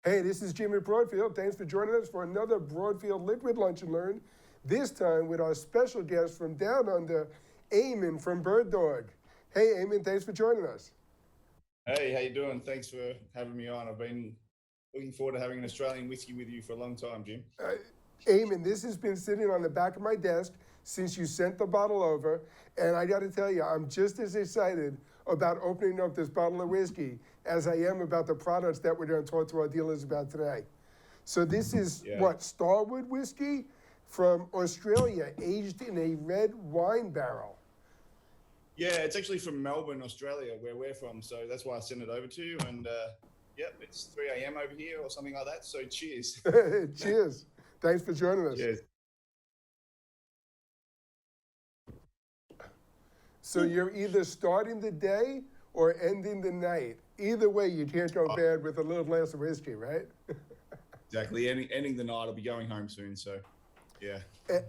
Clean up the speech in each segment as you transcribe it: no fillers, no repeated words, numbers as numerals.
Hey, this is Jim at Broadfield. Thanks for joining us for another Broadfield Liquid Lunch and Learn. This time with our special guest from down under, Eamon from BirdDog. Hey, Eamon, thanks for joining us. Hey, how you doing? Thanks for having me on. I've been looking forward to having an Australian whiskey with you for a long time, Jim. Eamon, this has been sitting on the back of my desk since you sent the bottle over, and I got to tell you, I'm just as excited about opening up this bottle of whiskey as I am about the products that we're going to talk to our dealers about today. So this is what, Starwood whiskey from Australia, aged in a red wine barrel. Yeah, it's actually from Melbourne, Australia, where we're from. So that's why I sent it over to you. And yep, it's 3 a.m. over here or something like that. So cheers. Cheers. Thanks for joining us. Cheers. So you're either starting the day or ending the night. Either way, you can't go bad with a little glass of whiskey, right? Exactly. Ending the night. I'll be going home soon. So, yeah.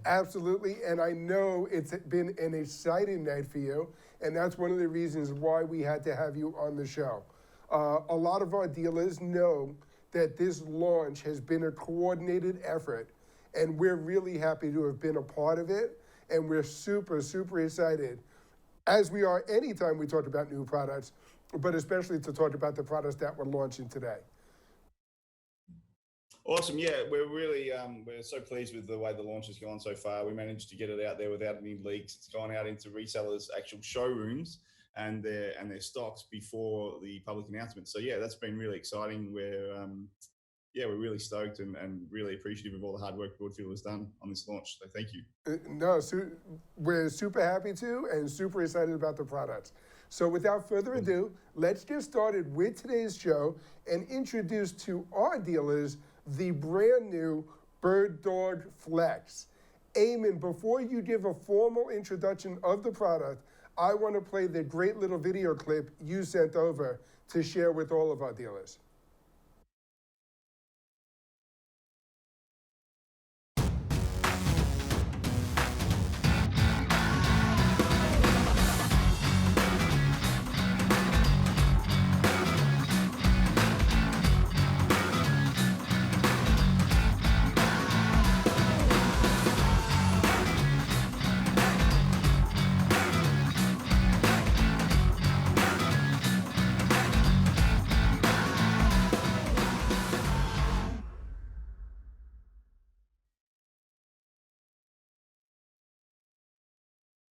Absolutely. And I know it's been an exciting night for you. And that's one of the reasons why we had to have you on the show. A lot of our dealers know that this launch has been a coordinated effort. And we're really happy to have been a part of it. And we're super, super excited, as we are anytime we talk about new products, but especially to talk about the products that we're launching today. Awesome. Yeah, we're really we're so pleased with the way the launch has gone so far. We managed to get it out there without any leaks. It's gone out into resellers' actual showrooms and their stocks before the public announcement. So yeah, that's been really exciting. We're really stoked and really appreciative of all the hard work Broadfield has done on this launch. So thank you. We're super happy to and super excited about the products. So without further ado, let's get started with today's show and introduce to our dealers the brand new BirdDog Flex. Eamon, before you give a formal introduction of the product, I want to play the great little video clip you sent over to share with all of our dealers.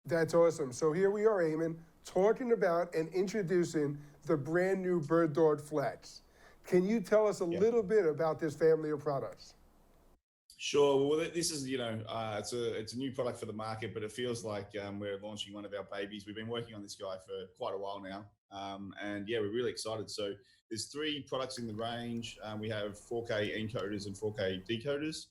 That's awesome. So here we are, Eamon, talking about and introducing the brand new BirdDog Flex. Can you tell us a little bit about this family of products? Sure. Well, this is, it's a new product for the market, but it feels like we're launching one of our babies. We've been working on this guy for quite a while now. And yeah, we're really excited. So there's 3 products in the range. We have 4K encoders and 4K decoders.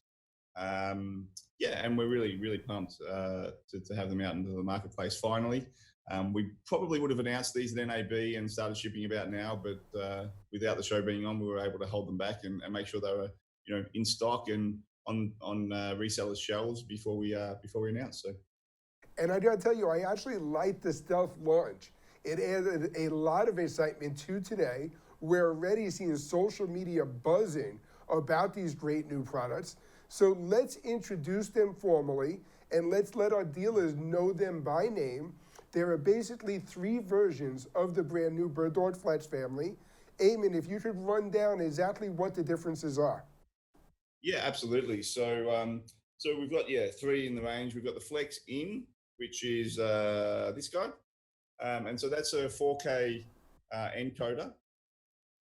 And we're really, really pumped to have them out into the marketplace finally. We probably would have announced these at NAB and started shipping about now, but without the show being on, we were able to hold them back and make sure they were, in stock and on resellers' shelves before we announced. So. And I got to tell you, I actually like the stealth launch. It added a lot of excitement to today. We're already seeing social media buzzing about these great new products. So let's introduce them formally and let's let our dealers know them by name. There are basically 3 versions of the brand new BirdDog Flex family. Eamon, if you could run down exactly what the differences are. Yeah, absolutely. So we've got 3 in the range. We've got the Flex In, which is this guy, and so that's a 4K encoder,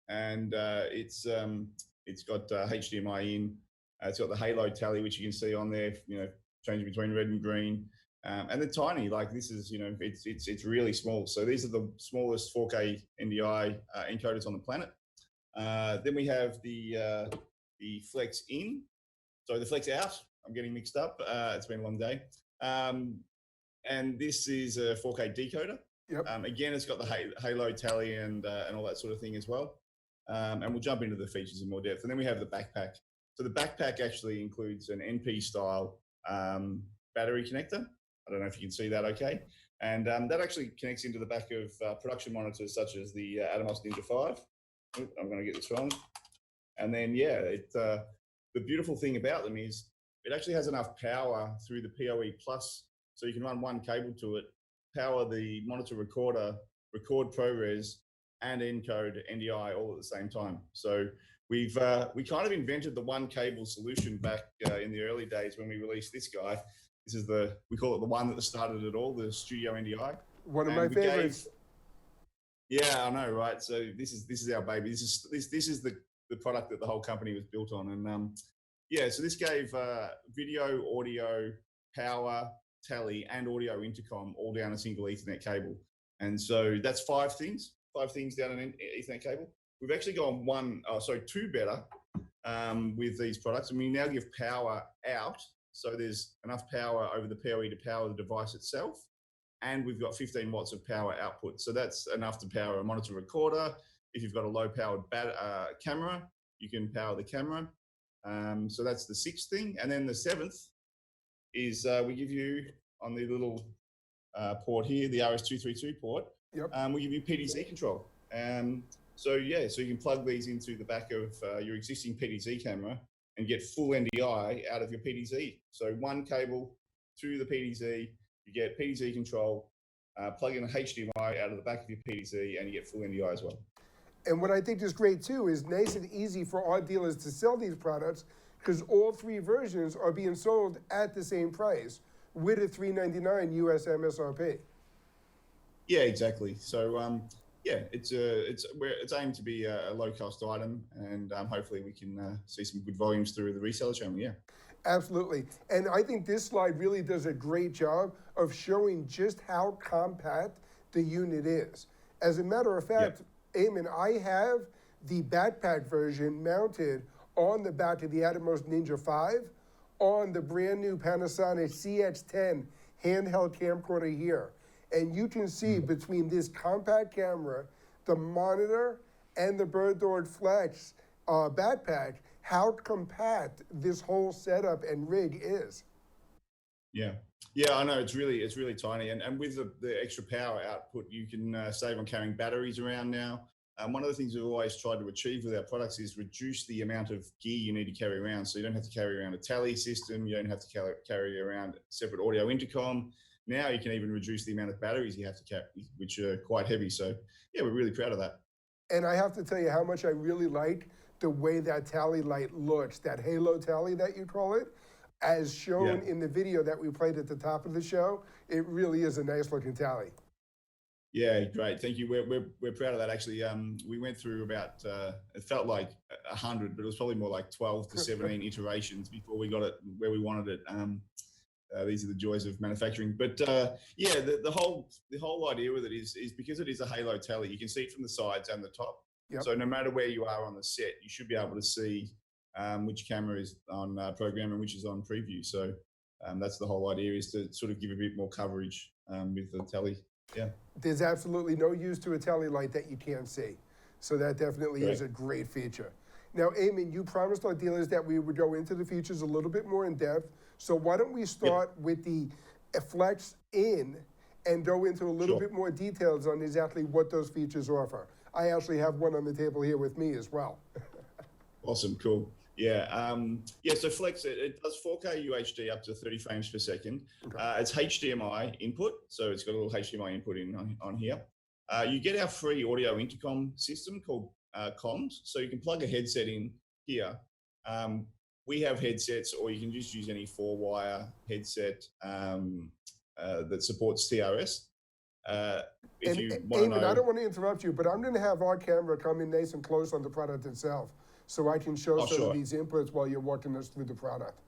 and it's got HDMI in. It's got the halo tally, which you can see on there, changing between red and green. And they're tiny, like this is, it's really small. So these are the smallest 4K NDI encoders on the planet. Then we have the Flex In, the Flex Out. I'm getting mixed up. It's been a long day. And this is a 4K decoder. Yep. Again, it's got the halo tally and all that sort of thing as well. And we'll jump into the features in more depth. And then we have the backpack. So the backpack actually includes an NP style battery connector. I don't know if you can see that okay. And that actually connects into the back of production monitors such as the Atomos Ninja 5. I'm going to get this wrong. And then, the beautiful thing about them is it actually has enough power through the PoE Plus, so you can run one cable to it, power the monitor recorder, record ProRes, and encode NDI all at the same time. So we kind of invented the one cable solution back in the early days when we released this guy. This is we call it the one that started it all, the Studio NDI. One of my favorites. Yeah, I know, right? So this is our baby. This is the product that the whole company was built on. And so this gave video, audio, power, tally, and audio intercom all down a single Ethernet cable. And so that's five things down an Ethernet cable. We've actually gone two better with these products. And we now give power out. So there's enough power over the PoE to power the device itself. And we've got 15 watts of power output. So that's enough to power a monitor recorder. If you've got a low-powered camera, you can power the camera. So that's the sixth thing. And then the seventh is we give you, on the little port here, the RS-232 port, we give you PDZ control. So you can plug these into the back of your existing PDZ camera and get full NDI out of your PDZ. So one cable through the PDZ, you get PDZ control, plug in a HDMI out of the back of your PDZ, and you get full NDI as well. And what I think is great too is nice and easy for our dealers to sell these products because all three versions are being sold at the same price with a $399 US MSRP. Yeah, exactly. So it's aimed to be a low cost item, and hopefully we can see some good volumes through the reseller channel. Yeah. Absolutely. And I think this slide really does a great job of showing just how compact the unit is. As a matter of fact, Eamon, I have the backpack version mounted on the back of the Atomos Ninja 5 on the brand new Panasonic CX-10 handheld camcorder here. And you can see between this compact camera, the monitor, and the BirdDog Flex backpack, how compact this whole setup and rig is. Yeah, I know it's really tiny, and with the extra power output, you can save on carrying batteries around now. One of the things we've always tried to achieve with our products is reduce the amount of gear you need to carry around. So you don't have to carry around a tally system, you don't have to carry around separate audio intercom. Now you can even reduce the amount of batteries you have to carry, which are quite heavy. So yeah, we're really proud of that. And I have to tell you how much I really like the way that tally light looks, that halo tally that you call it, as shown in the video that we played at the top of the show. It really is a nice looking tally. Yeah, great. Thank you. We're proud of that. Actually, we went through about, it felt like 100, but it was probably more like 12 to 17 iterations before we got it where we wanted it. These are the joys of manufacturing. But the whole idea with it is because it is a halo tally, you can see it from the sides and the top. Yep. So no matter where you are on the set, you should be able to see which camera is on program and which is on preview. So that's the whole idea, is to sort of give a bit more coverage with the tally. Yeah. There's absolutely no use to a tally light that you can't see. So that definitely is a great feature. Now, Eamon, you promised our dealers that we would go into the features a little bit more in depth. So why don't we start with the Flex In and go into a little bit more details on exactly what those features offer. I actually have one on the table here with me as well. Awesome, cool. Yeah, so Flex, it does 4K UHD up to 30 frames per second. Okay. It's HDMI input, so it's got a little HDMI input on here. You get our free audio intercom system called Comms, so you can plug a headset in here. We have headsets, or you can just use any 4-wire headset that supports TRS. If you want to know, I don't want to interrupt you, but I'm going to have our camera come in nice and close on the product itself, so I can show some of these inputs while you're walking us through the product.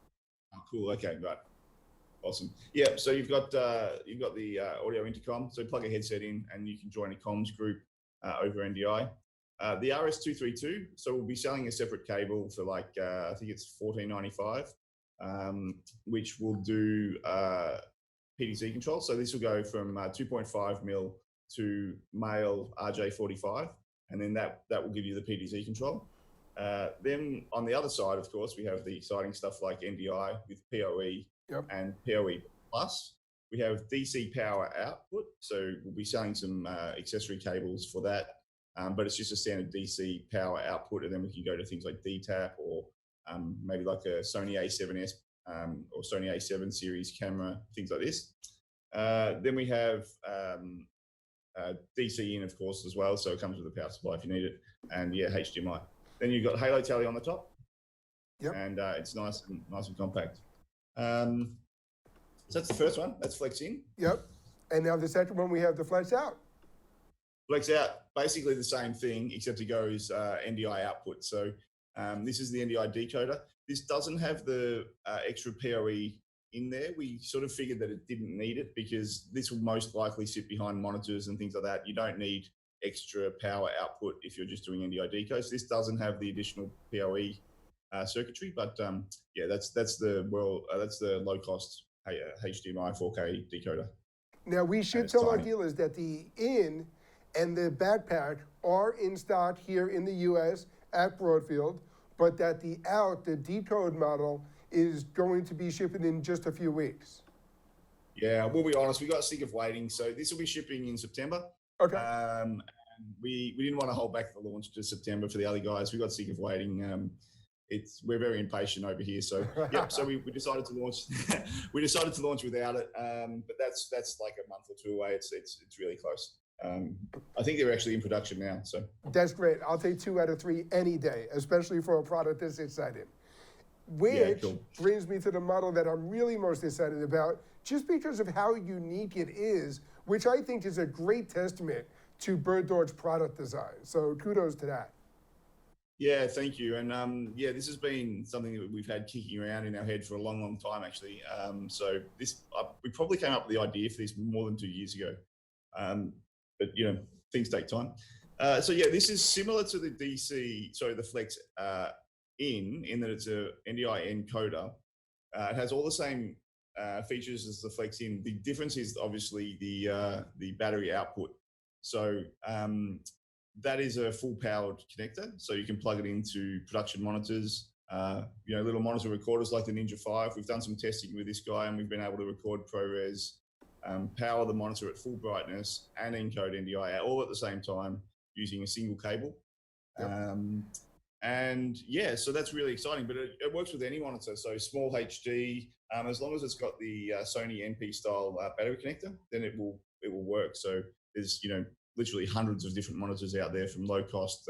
Oh, cool. Okay, right. Awesome. Yeah. So you've got the audio intercom. So plug a headset in, and you can join a comms group over NDI. The RS-232. So we'll be selling a separate cable for like I think it's $14.95, which will do PDZ control. So this will go from 2.5 mil to male RJ45, and then that will give you the PDZ control. Then on the other side, of course, we have the exciting stuff like NDI with PoE and PoE Plus. We have DC power output, so we'll be selling some accessory cables for that. but it's just a standard DC power output, and then we can go to things like DTAP or maybe like a Sony A7S or Sony A7 series camera, things like this. Then we have DC in, of course, as well, so it comes with a power supply if you need it, and yeah, HDMI. Then you've got Halo Tally on the top, and it's nice and compact. So that's the first one. That's Flex In. Yep. And now the second one, we have the Flex Out. Flex Out, basically the same thing, except it goes NDI output. So this is the NDI decoder. This doesn't have the extra PoE in there. We sort of figured that it didn't need it because this will most likely sit behind monitors and things like that. You don't need extra power output if you're just doing NDI decos. This doesn't have the additional PoE circuitry, but yeah, that's the low cost HDMI 4K decoder. Now we should tell our dealers that the In and the backpack are in stock here in the US at Broadfield, but that the Out, the decode model, is going to be shipping in just a few weeks. Yeah, we'll be honest, we got sick of waiting. So this will be shipping in September. Okay. And we didn't want to hold back the launch to September for the other guys. We got sick of waiting. We're very impatient over here. So yeah, so we decided to launch. We decided to launch without it. But that's like a month or two away. It's really close. I think they're actually in production now. So that's great. I'll take 2 out of 3 any day, especially for a product this exciting. Which brings me to the model that I'm really most excited about, just because of how unique it is, which I think is a great testament to BirdDog's product design. So kudos to that. Yeah, thank you. And yeah, this has been something that we've had kicking around in our head for a long, long time, actually. So this, we probably came up with the idea for this more than 2 years ago. But you know, things take time. So yeah, this is similar to the the Flex in that it's a NDI encoder. It has all the same features as the Flex In. The difference is obviously the battery output. So that is a full powered connector. So you can plug it into production monitors, you know, little monitor recorders like the Ninja 5. We've done some testing with this guy and we've been able to record ProRes, power the monitor at full brightness and encode NDI all at the same time using a single cable. And yeah, so that's really exciting, but it works with any monitor. So small HD, as long as it's got the Sony NP style battery connector, then it will work. So there's, you know, literally hundreds of different monitors out there from low cost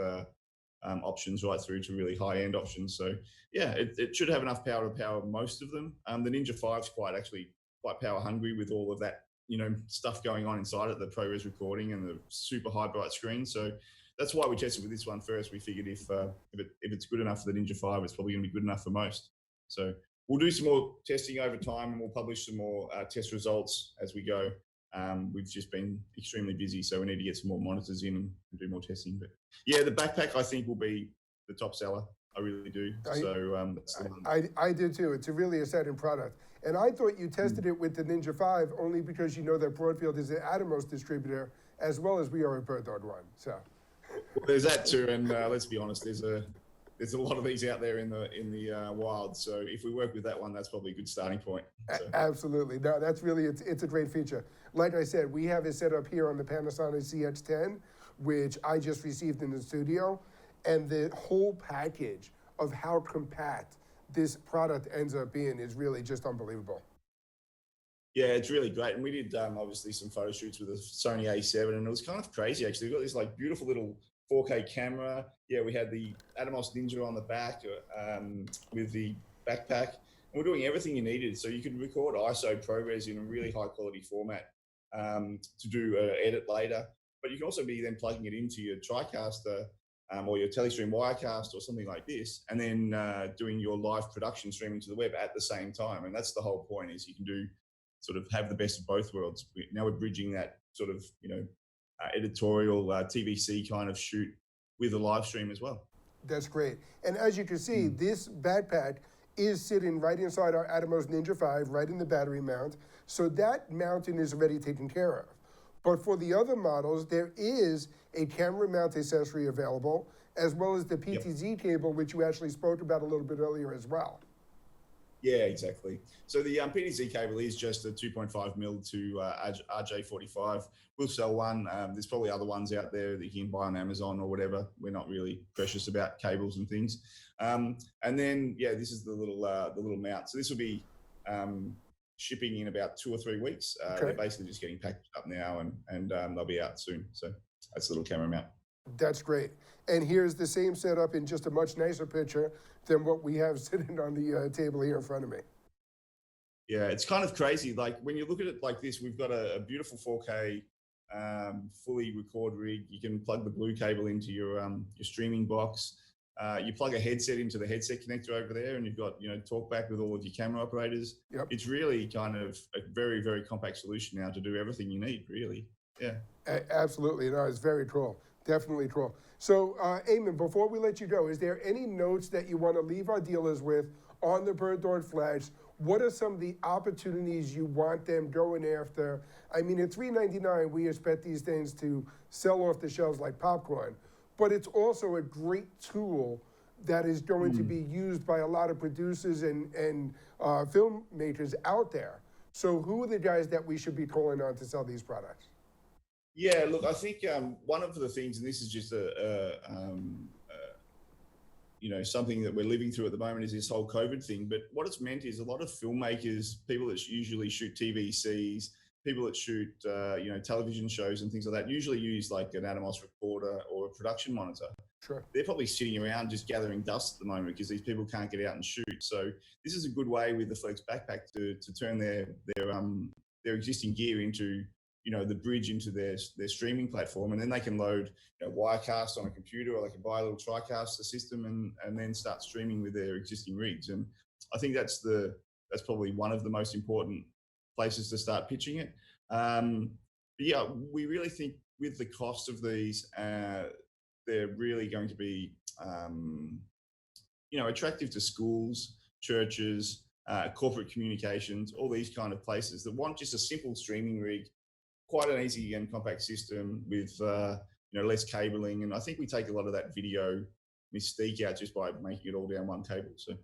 options right through to really high end options. So yeah, it should have enough power to power most of them. The Ninja 5 is quite power hungry with all of that, you know, stuff going on inside it, the ProRes recording and the super high bright screen. So that's why we tested with this one first. We figured if it's good enough for the Ninja 5, it's probably going to be good enough for most. So we'll do some more testing over time and we'll publish some more test results as we go. We've just been extremely busy, so we need to get some more monitors in and do more testing. But yeah, the backpack I think will be the top seller. I really do. That's the one. I do too. It's a really exciting product. And I thought you tested it with the Ninja 5 only because you know that Broadfield is an Atomos distributor as well as we are at BirdDog One. So well, there's that too, and let's be honest, there's a lot of these out there in the wild. So if we work with that one, that's probably a good starting point. So. Absolutely. No, that's really, it's a great feature. Like I said, we have it set up here on the Panasonic CX-10, which I just received in the studio. And the whole package of how compact this product ends up being is really just unbelievable. Yeah, it's really great. And we did obviously some photo shoots with the Sony A7 and it was kind of crazy actually. We've got this like beautiful little 4K camera. Yeah, we had the Atomos Ninja on the back with the backpack. And we're doing everything you needed. So you can record ISO ProRes in a really high quality format to do an edit later. But you can also be then plugging it into your TriCaster or your Telestream Wirecast or something like this, and then doing your live production streaming to the web at the same time. And that's the whole point, is you can do sort of have the best of both worlds. Now we're bridging that sort of, you know, editorial TVC kind of shoot with a live stream as well. That's great. And as you can see, this backpack is sitting right inside our Atomos Ninja 5, right in the battery mount. So that mounting is already taken care of. But for the other models, there is a camera mount accessory available, as well as the PTZ cable, which you actually spoke about a little bit earlier as well. Yeah, exactly. So the PTZ cable is just a 2.5 mil to RJ45. We'll sell one. There's probably other ones out there that you can buy on Amazon or whatever. We're not really precious about cables and things. And then, yeah, this is the little mount. So this will be shipping in about 2 or 3 weeks. They're Okay. basically just getting packaged up now, and they'll be out soon. So that's the little camera mount. That's great. And here's the same setup in just a much nicer picture than what we have sitting on the table here in front of me. Yeah, it's kind of crazy. Like when you look at it like this, we've got a beautiful 4K fully record rig. You can plug the blue cable into your streaming box. You plug a headset into the headset connector over there, and you've got talk back with all of your camera operators. Yep. It's really kind of a very, very compact solution now to do everything you need. Really, yeah. Absolutely, no, it's very cool. Definitely cool. So, Eamon, before we let you go, is there any notes that you want to leave our dealers with on the BirdDog Flash? What are some of the opportunities you want them going after? I mean, at $3.99, we expect these things to sell off the shelves like popcorn, but it's also a great tool that is going to be used by a lot of producers and filmmakers out there. So who are the guys that we should be calling on to sell these products? Yeah, look, I think one of the things, and this is just something that we're living through at the moment, is this whole COVID thing. But what it's meant is a lot of filmmakers, people that usually shoot TVCs, people that shoot television shows and things like that, usually use like an Atomos recorder or a production monitor. Sure. They're probably sitting around just gathering dust at the moment because these people can't get out and shoot. So this is a good way with the Flex backpack to turn their existing gear into the bridge into their streaming platform, and then they can load Wirecast on a computer, or they can buy a little TriCaster system and then start streaming with their existing rigs. And I think that's probably one of the most important places to start pitching it. But yeah, we really think with the cost of these, they're really going to be attractive to schools, churches, corporate communications, all these kind of places that want just a simple streaming rig, quite an easy and compact system with less cabling. And I think we take a lot of that video mystique out just by making it all down one cable. So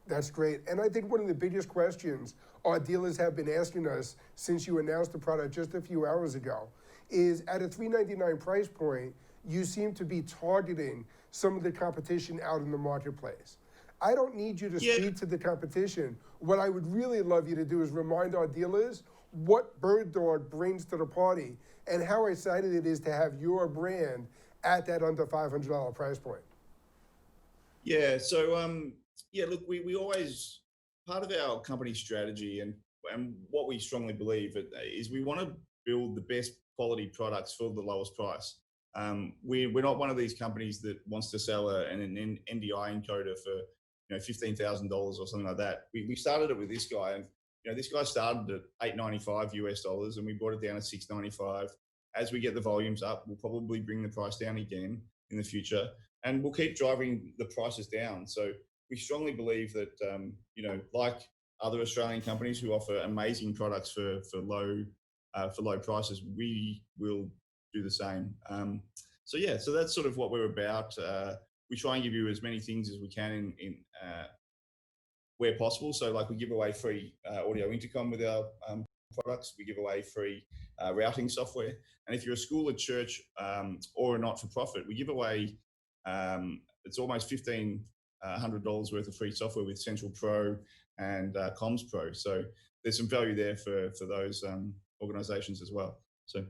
that's great. And I think one of the biggest questions our dealers have been asking us since you announced the product just a few hours ago is, at a $3.99 price point, you seem to be targeting some of the competition out in the marketplace. I don't need you to speak to the competition. What I would really love you to do is remind our dealers what BirdDog brings to the party and how excited it is to have your brand at that under $500 price point. Yeah, so look, we always, part of our company strategy and what we strongly believe is we want to build the best quality products for the lowest price. We're not one of these companies that wants to sell an NDI encoder for $15,000 or something like that. We started it with this guy, and this guy started at $895 US, and we brought it down to $695. As we get the volumes up, we'll probably bring the price down again in the future, and we'll keep driving the prices down. So we strongly believe that like other Australian companies who offer amazing products for low prices, we will do the same. So that's sort of what we're about. We try and give you as many things as we can in where possible. So like we give away free audio intercom with our products. We give away free routing software. And if you're a school, a church, or a not-for-profit, we give away, it's almost $1,500 worth of free software with Central Pro and Comms Pro. So there's some value there for those organizations as well. So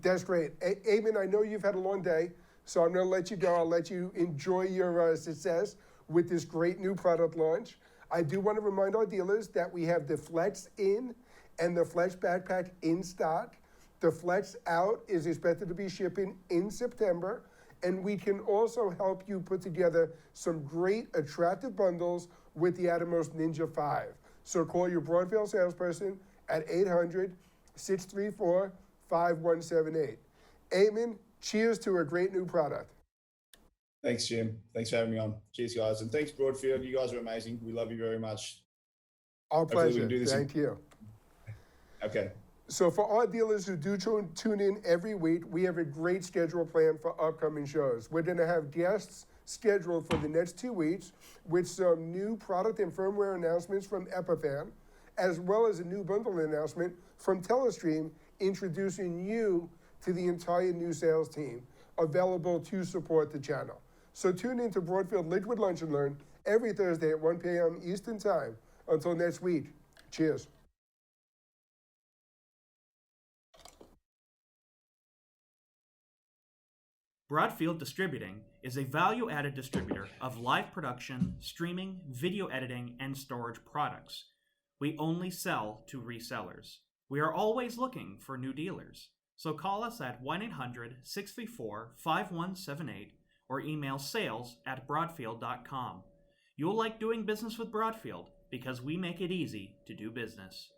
that's great. Eamon, I know you've had a long day, so I'm going to let you go. I'll let you enjoy your success with this great new product launch. I do want to remind our dealers that we have the Flex In and the Flex Backpack in stock. The Flex Out is expected to be shipping in September, and we can also help you put together some great attractive bundles with the Atomos Ninja 5. So call your Broadfield salesperson at 800-634-5178. Eamon, cheers to a great new product. Thanks, Jim. Thanks for having me on. Cheers, guys. And thanks, Broadfield. You guys are amazing. We love you very much. Our pleasure. Thank you. Okay. So for our dealers who do tune in every week, we have a great schedule planned for upcoming shows. We're going to have guests scheduled for the next 2 weeks with some new product and firmware announcements from Epiphan, as well as a new bundle announcement from Telestream introducing you to the entire new sales team available to support the channel. So tune into Broadfield Liquid Lunch and Learn every Thursday at 1 p.m. Eastern Time. Until next week, cheers. Broadfield Distributing is a value-added distributor of live production, streaming, video editing, and storage products. We only sell to resellers. We are always looking for new dealers. So call us at 1-800-634-5178 or email sales@broadfield.com. You'll like doing business with Broadfield because we make it easy to do business.